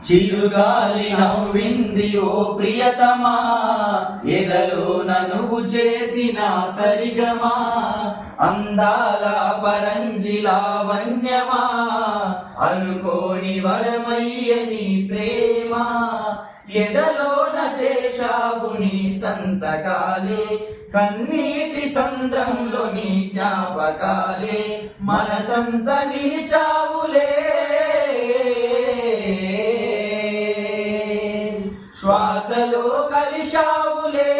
చిరుగాలి నవ్వింది ఓ ప్రియతమా, ఎదలోన నువ్వు చేసిన సరిగమా, అందాల పరంజి లావణ్యమా, అనుకోని వరమయ్యని ప్రేమ, ఎదలోన చేశావు నీ సంతకాలే, కన్నీటి సంద్రంలో నీ జ్ఞాపకాలే, మనసంత నిలిచావులే, శ్వాసలో కలిశావులే.